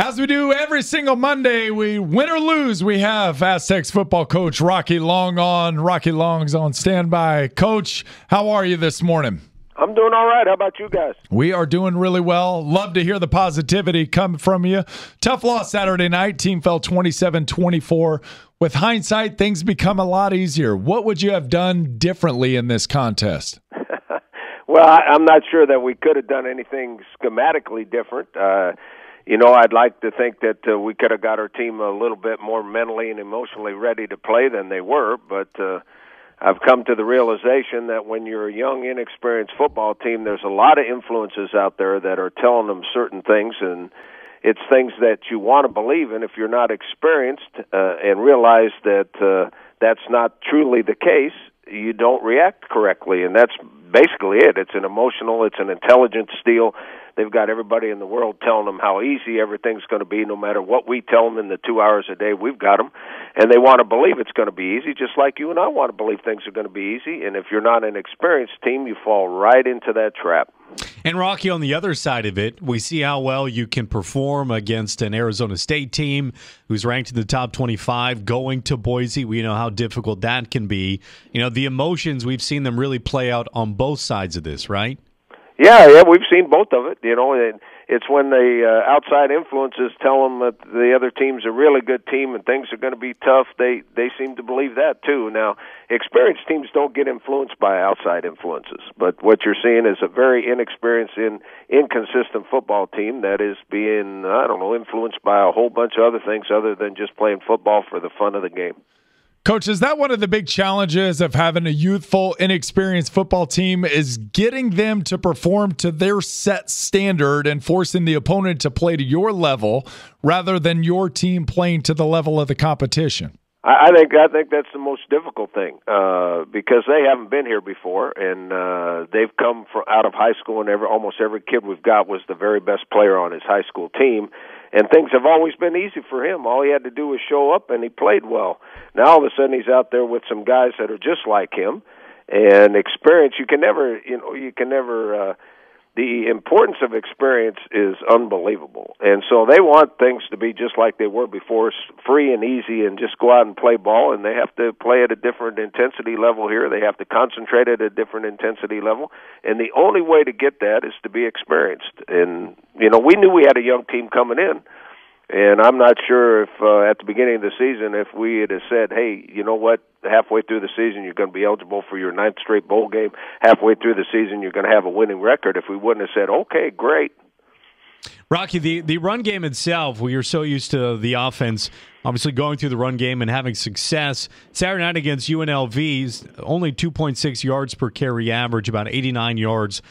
As we do every single Monday, we win or lose, we have Aztecs football coach Rocky Long on. Rocky Long's on standby. Coach, how are you this morning? I'm doing all right. How about you guys? We are doing really well. Love to hear the positivity come from you. Tough loss Saturday night. Team fell 27-24. With hindsight, things become a lot easier. What would you have done differently in this contest? Well, I'm not sure that we could have done anything schematically different. I'd like to think that we could have got our team a little bit more mentally and emotionally ready to play than they were, but I've come to the realization that when you're a young, inexperienced football team, there's a lot of influences out there that are telling them certain things, and it's things that you want to believe in if you're not experienced and realize that that's not truly the case. You don't react correctly, and that's basically it. It's an intelligence deal. They've got everybody in the world telling them how easy everything's going to be, no matter what we tell them in the 2 hours a day we've got them. And they want to believe it's going to be easy, just like you and I want to believe things are going to be easy. And if you're not an experienced team, you fall right into that trap. And, Rocky, on the other side of it, we see how well you can perform against an Arizona State team who's ranked in the top 25, going to Boise. We know how difficult that can be. The emotions, we've seen them really play out on both sides of this, right? Yeah, we've seen both of it. It's when the outside influences tell them that the other team's a really good team and things are going to be tough. They seem to believe that too. Now, experienced teams don't get influenced by outside influences, but what you're seeing is a very inexperienced, inconsistent football team that is being, influenced by a whole bunch of other things other than just playing football for the fun of the game. Coach, is that one of the big challenges of having a youthful, inexperienced football team, is getting them to perform to their set standard and forcing the opponent to play to your level rather than your team playing to the level of the competition? I think that's the most difficult thing because they haven't been here before, and they've come out of high school, and almost every kid we've got was the very best player on his high school team. And things have always been easy for him. All he had to do was show up, and he played well. Now all of a sudden he's out there with some guys that are just like him, and experience. The importance of experience is unbelievable. And so they want things to be just like they were before, free and easy, and just go out and play ball, and they have to play at a different intensity level here. They have to concentrate at a different intensity level, and the only way to get that is to be experienced. And, we knew we had a young team coming in, and I'm not sure if at the beginning of the season, if we had said, hey, you know what, halfway through the season you're going to be eligible for your 9th straight bowl game, halfway through the season you're going to have a winning record, if we wouldn't have said, okay, great. Rocky, the run game itself, we are so used to the offense obviously going through the run game and having success. Saturday night against UNLV's only 2.6 yards per carry average, about 89 yards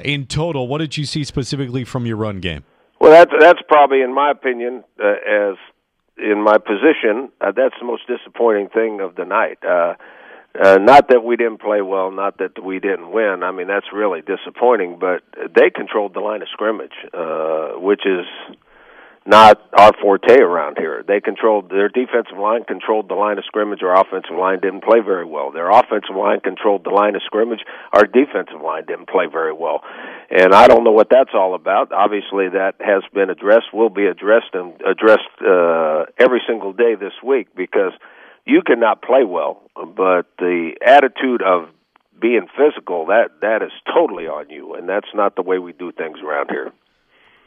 in total. What did you see specifically from your run game? Well, that's probably, in my opinion, as in my position, that's the most disappointing thing of the night. Not that we didn't play well, not that we didn't win. I mean, that's really disappointing, but they controlled the line of scrimmage, which is not our forte around here. Their defensive line controlled the line of scrimmage. Our offensive line didn't play very well. Their offensive line controlled the line of scrimmage. Our defensive line didn't play very well. And I don't know what that's all about. Obviously, that has been addressed, will be addressed every single day this week, because you cannot play well, but the attitude of being physical, that is totally on you, and that's not the way we do things around here.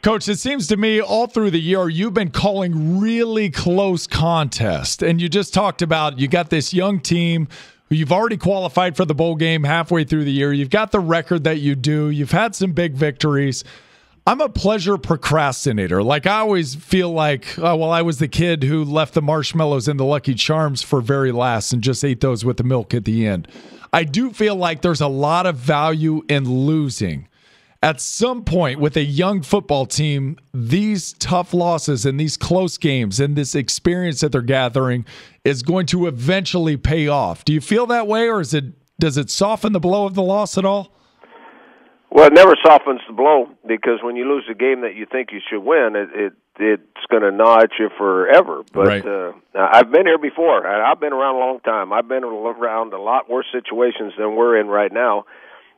Coach, it seems to me all through the year you've been calling really close contests, and you just talked about you got this young team who you've already qualified for the bowl game halfway through the year. You've got the record that you do. You've had some big victories. I'm a pleasure procrastinator. Like, I always feel like, I was the kid who left the marshmallows and the Lucky Charms for very last and just ate those with the milk at the end. I do feel like there's a lot of value in losing. At some point with a young football team, these tough losses and these close games and this experience that they're gathering is going to eventually pay off. Do you feel that way, or does it soften the blow of the loss at all? Well, it never softens the blow, because when you lose a game that you think you should win, it's going to gnaw at you forever. But right. I've been here before. I've been around a long time. I've been around a lot worse situations than we're in right now.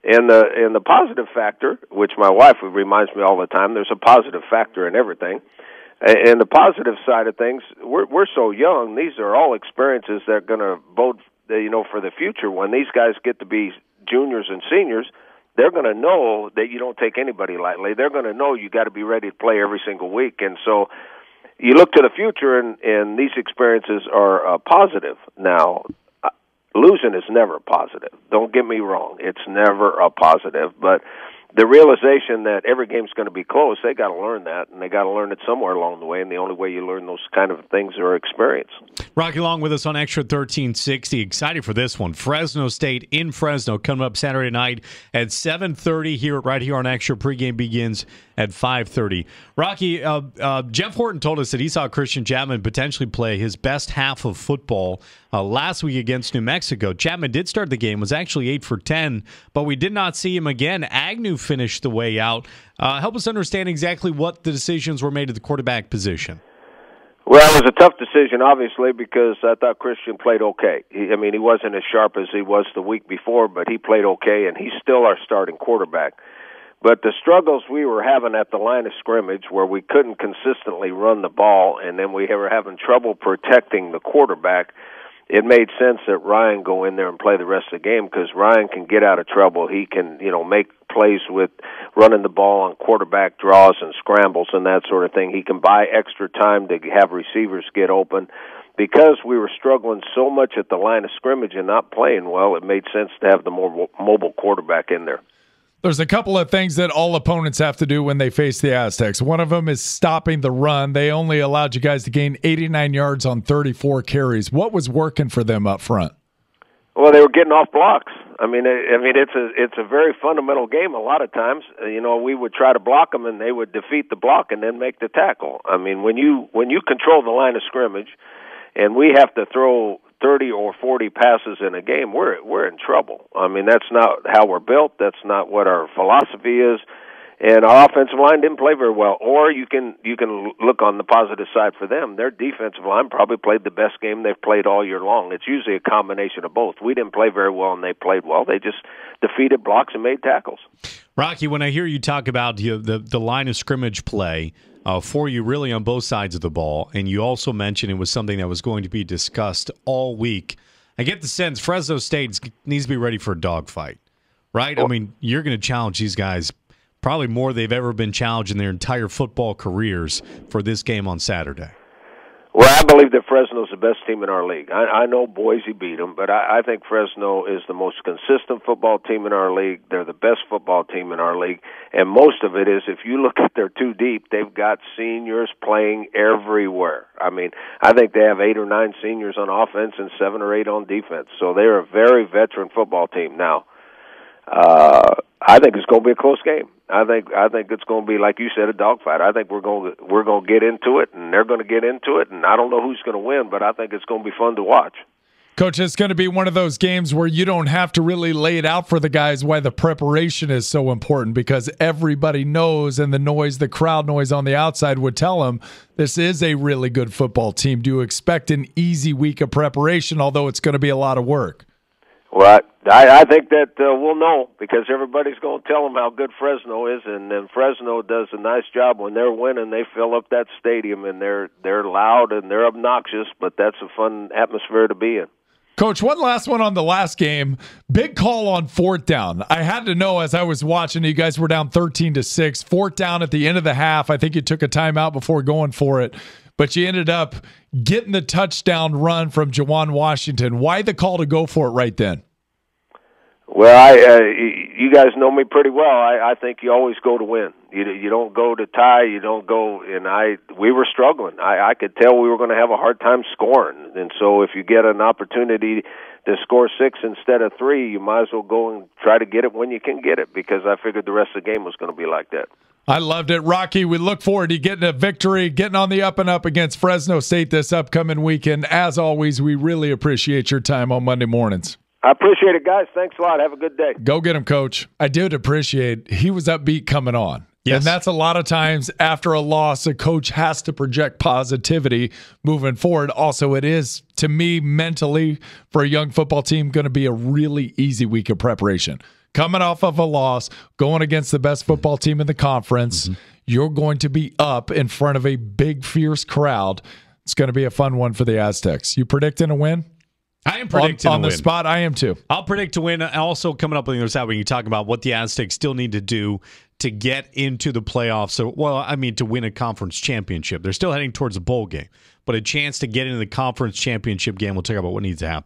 And the positive factor, which my wife reminds me all the time, there's a positive factor in everything. And the positive side of things, we're so young. These are all experiences that are going to bode, for the future. When these guys get to be juniors and seniors, they're going to know that you don't take anybody lightly. They're going to know you got to be ready to play every single week. And so you look to the future, and these experiences are positive. Now, losing is never positive. Don't get me wrong. It's never a positive. But the realization that every game's going to be close, they got to learn that, and they got to learn it somewhere along the way, and the only way you learn those kind of things are experience. Rocky Long with us on Extra 1360. Excited for this one. Fresno State in Fresno coming up Saturday night at 7:30 right here on Extra. Pregame begins at 5:30. Rocky, Jeff Horton told us that he saw Christian Chapman potentially play his best half of football last week against New Mexico. Chapman did start the game, was actually 8 for 10, but we did not see him again. Agnew finished the way out. Help us understand exactly what the decisions were made at the quarterback position. Well, it was a tough decision, obviously, because I thought Christian played okay. He wasn't as sharp as he was the week before, but he played okay, and he's still our starting quarterback. But the struggles we were having at the line of scrimmage, where we couldn't consistently run the ball, and then we were having trouble protecting the quarterback, it made sense that Ryan go in there and play the rest of the game, because Ryan can get out of trouble. He can, make plays with running the ball on quarterback draws and scrambles and that sort of thing. He can buy extra time to have receivers get open. Because we were struggling so much at the line of scrimmage and not playing well, it made sense to have the more mobile quarterback in there. There's a couple of things that all opponents have to do when they face the Aztecs. One of them is stopping the run. They only allowed you guys to gain 89 yards on 34 carries. What was working for them up front? Well, they were getting off blocks. It's a very fundamental game. A lot of times, we would try to block them, and they would defeat the block and then make the tackle. When you control the line of scrimmage, and we have to throw 30 or 40 passes in a game, we're in trouble. That's not how we're built. That's not what our philosophy is. And our offensive line didn't play very well. Or you can look on the positive side for them. Their defensive line probably played the best game they've played all year long. It's usually a combination of both. We didn't play very well, and they played well. They just defeated blocks and made tackles. Rocky, when I hear you talk about the line of scrimmage play for you really on both sides of the ball, and you also mentioned it was something that was going to be discussed all week, I get the sense Fresno State needs to be ready for a dogfight, right? Well, you're going to challenge these guys probably more they've ever been challenged in their entire football careers for this game on Saturday. Well, I believe that Fresno's the best team in our league. I know Boise beat them, but I think Fresno is the most consistent football team in our league. They're the best football team in our league, and most of it is, if you look at their two deep, they've got seniors playing everywhere. I think they have 8 or 9 seniors on offense and 7 or 8 on defense, so they're a very veteran football team. Now, I think it's going to be a close game. I think it's going to be, like you said, a dogfight. I think we're going to get into it, and they're going to get into it, and I don't know who's going to win, but I think it's going to be fun to watch. Coach, it's going to be one of those games where you don't have to really lay it out for the guys why the preparation is so important, because everybody knows, and the crowd noise on the outside would tell them this is a really good football team. Do you expect an easy week of preparation, although it's going to be a lot of work? Well, I think that we'll know, because everybody's going to tell them how good Fresno is, and then Fresno does a nice job when they're winning. They fill up that stadium, and they're loud and they're obnoxious, but that's a fun atmosphere to be in. Coach, one last one on the last game. Big call on 4th down. I had to know as I was watching, you guys were down 13-6. 4th down at the end of the half. I think you took a timeout before going for it, but you ended up getting the touchdown run from JaJuan Washington. Why the call to go for it right then? Well, you guys know me pretty well. I think you always go to win. You don't go to tie. You don't go. And we were struggling. I could tell we were going to have a hard time scoring. And so if you get an opportunity to score 6 instead of 3, you might as well go and try to get it when you can get it, because I figured the rest of the game was going to be like that. I loved it. Rocky, we look forward to getting a victory, getting on the up and up against Fresno State this upcoming weekend. As always, we really appreciate your time on Monday mornings. I appreciate it, guys. Thanks a lot. Have a good day. Go get him, Coach. I did appreciate he was upbeat coming on. Yes. And that's a lot of times after a loss, a coach has to project positivity moving forward. Also, it is, to me, mentally, for a young football team, going to be a really easy week of preparation. coming off of a loss, going against the best football team in the conference. You're going to be up in front of a big, fierce crowd. It's going to be a fun one for the Aztecs. You predicting a win? I am predicting on a win. The spot. I am too. I'll predict to win. Also, coming up on the other side, when you talk about what the Aztecs still need to do to get into the playoffs. So, to win a conference championship. They're still heading towards a bowl game, but a chance to get into the conference championship game. We'll talk about what needs to happen.